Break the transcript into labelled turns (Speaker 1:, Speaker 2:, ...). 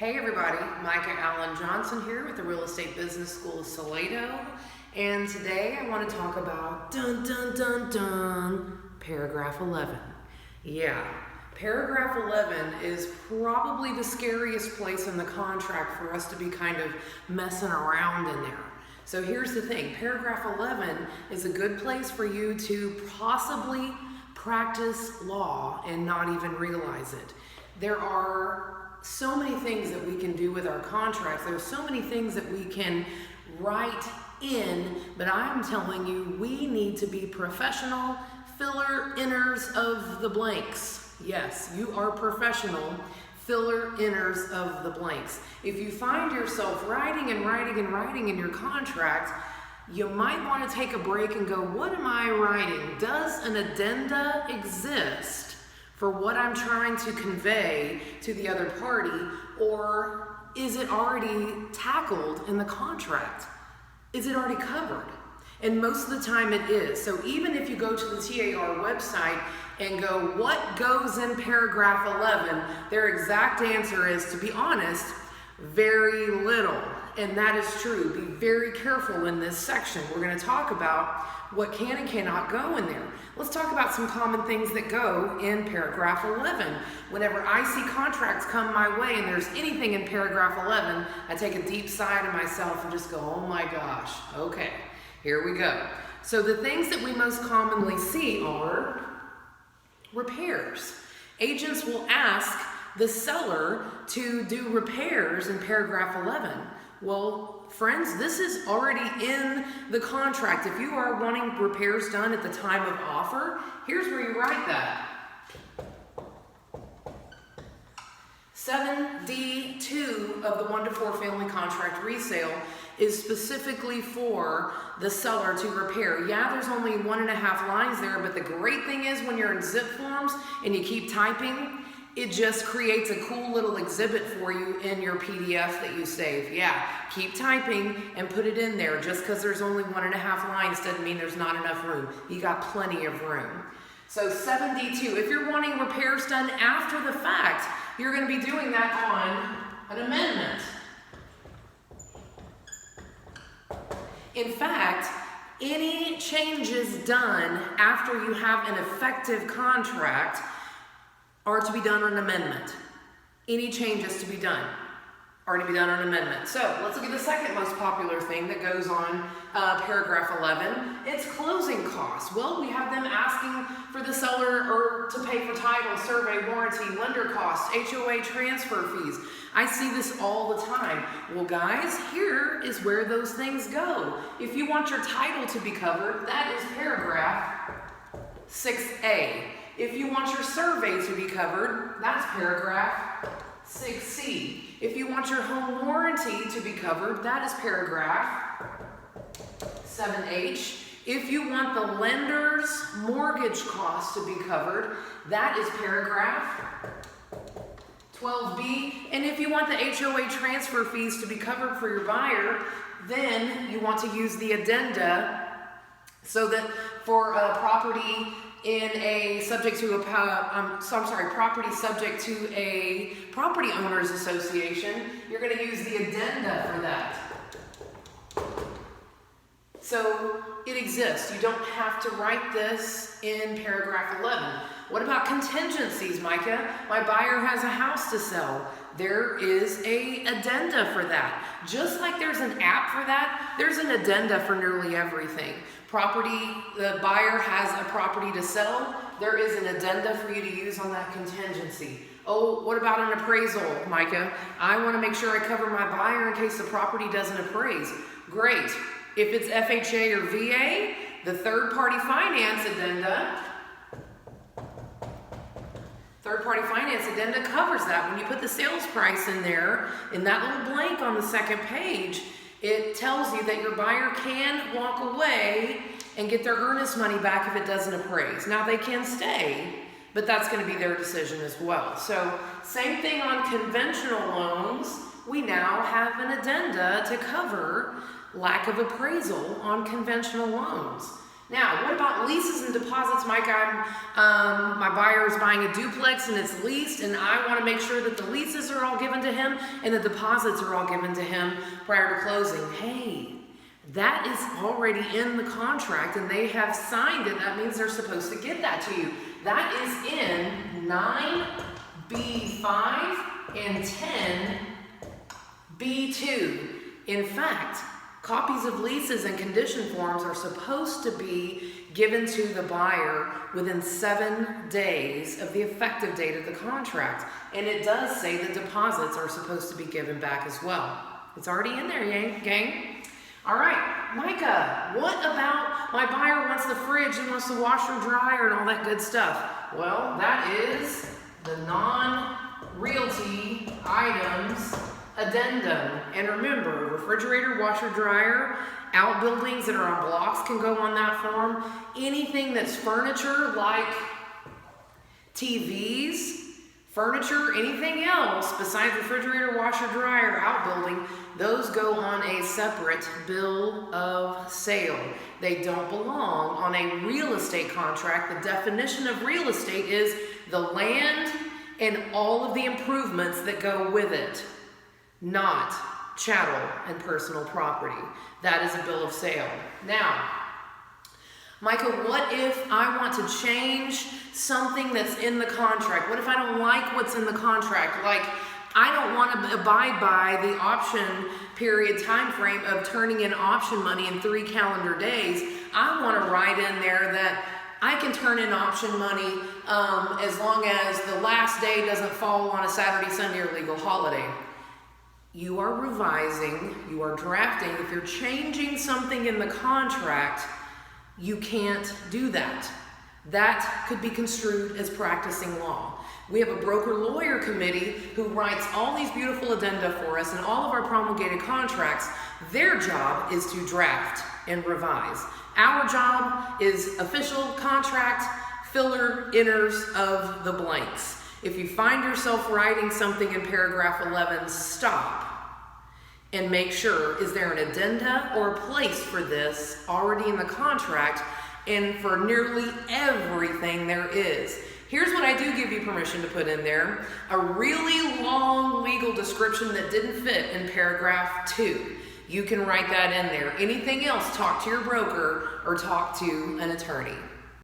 Speaker 1: Hey everybody, Myka Allen Johnson here with the Real Estate Business School of Salado, and today I want to talk about paragraph 11. Yeah, paragraph 11 is probably the scariest place in the contract for us to be kind of messing around in there. So here's the thing, paragraph 11 is a good place for you to possibly practice law and not even realize it. There are so many things that we can do with our contracts. There's so many things that we can write in, but I'm telling you, we need to be professional filler-inners of the blanks. Yes, you are professional filler-inners of the blanks. If you find yourself writing in your contract, you might want to take a break and go, what am I writing? Does an addenda exist for what I'm trying to convey to the other party, or is it already tackled in the contract? Is it already covered? And most of the time it is. So even if you go to the TAR website and go, what goes in paragraph 11, their exact answer is, to be honest, very little. And that is true. Be very careful in this section. We're going to talk about what can and cannot go in there. Let's talk about some common things that go in paragraph 11. Whenever I see contracts come my way and there's anything in paragraph 11, I take a deep sigh to myself and just go, oh my gosh, okay, here we go. So the things that we most commonly see are repairs. Agents will ask the seller to do repairs in paragraph 11. Well, friends, this is already in the contract. If you are wanting repairs done at the time of offer, here's where you write that. 7D2 of the 1 to 4 family contract resale is specifically for the seller to repair. Yeah, there's only 1.5 lines there, but the great thing is when you're in zip forms and you keep typing, it just creates a cool little exhibit for you in your PDF that you save. Yeah, keep typing and put it in there. Just because there's only 1.5 lines doesn't mean there's not enough room. You got plenty of room. So 7D2, if you're wanting repairs done after the fact, you're going to be doing that on an amendment. In fact, any changes done after you have an effective contract are to be done on an amendment. Any changes to be done are to be done on an amendment. So let's look at the second most popular thing that goes on paragraph 11. It's closing costs. Well, we have them asking for the seller or to pay for title, survey, warranty, lender costs, HOA transfer fees. I see this all the time. Well, guys, here is where those things go. If you want your title to be covered, that is paragraph 6A. If you want your survey to be covered, that's paragraph 6C. If you want your home warranty to be covered, that is paragraph 7H. If you want the lender's mortgage costs to be covered, that is paragraph 12B. And if you want the HOA transfer fees to be covered for your buyer, then you want to use the addenda so that for a property in a subject to a property subject to a property owners association, you're going to use the addenda for that. So it exists. You don't have to write this in paragraph 11. What about contingencies, Myka? My buyer has a house to sell. There is a addenda for that. Just like there's an app for that, there's an addenda for nearly everything. The buyer has a property to sell, there is an addenda for you to use on that contingency. Oh, what about an appraisal, Myka? I want to make sure I cover my buyer in case the property doesn't appraise. Great. If it's FHA or VA, the third-party finance addenda, covers that. When you put the sales price in there, in that little blank on the second page, it tells you that your buyer can walk away and get their earnest money back if it doesn't appraise. Now they can stay, but that's going to be their decision as well. So same thing on conventional loans. We now have an addenda to cover lack of appraisal on conventional loans. Now, what about leases and deposits, Mike? My buyer is buying a duplex and it's leased, and I want to make sure that the leases are all given to him and the deposits are all given to him prior to closing. Hey, that is already in the contract and they have signed it. That means they're supposed to give that to you. That is in 9B5 and 10B2. In fact, copies of leases and condition forms are supposed to be given to the buyer within 7 days of the effective date of the contract. And it does say that deposits are supposed to be given back as well. It's already in there, gang. All right, Myka, what about my buyer wants the fridge and wants the washer dryer and all that good stuff? Well, that is the non-realty items addendum. And remember, refrigerator, washer, dryer, outbuildings that are on blocks can go on that form. Anything that's furniture like TVs, furniture, anything else besides refrigerator, washer, dryer, outbuilding, those go on a separate bill of sale. They don't belong on a real estate contract. The definition of real estate is the land and all of the improvements that go with it, not chattel and personal property. That is a bill of sale. Now, Myka, what if I want to change something that's in the contract? What if I don't like what's in the contract? Like, I don't want to abide by the option period time frame of turning in option money in 3 calendar days. I want to write in there that I can turn in option money as long as the last day doesn't fall on a Saturday, Sunday, or legal holiday. You are revising, you are drafting. If you're changing something in the contract, you can't do that. That could be construed as practicing law. We have a broker-lawyer committee who writes all these beautiful addenda for us and all of our promulgated contracts. Their job is to draft and revise. Our job is official contract, filler, inners of the blanks. If you find yourself writing something in paragraph 11, stop and make sure, is there an addenda or a place for this already in the contract? And for nearly everything there is. Here's what I do give you permission to put in there: a really long legal description that didn't fit in paragraph 2. You can write that in there. Anything else, talk to your broker or talk to an attorney.